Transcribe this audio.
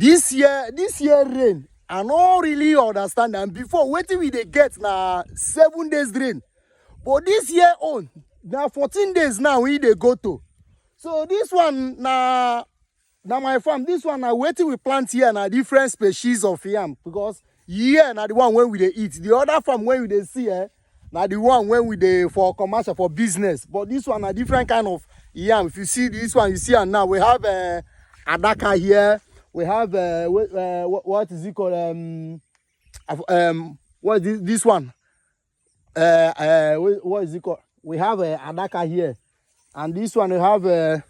This year rain, I don't really understand. And before, waiting we they get na 7 days rain. But this year on, now 14 days now we they go to. So this one na my farm. This one na waiting we plant here na different species of yam because here na the one when we they eat. The other farm when we they see na the one when we they for commercial for business. But this one a different kind of yam. If you see this one, you see and now we have adaka here. We have what is it called? What is this one? What is it called? We have adaka here, and this one we have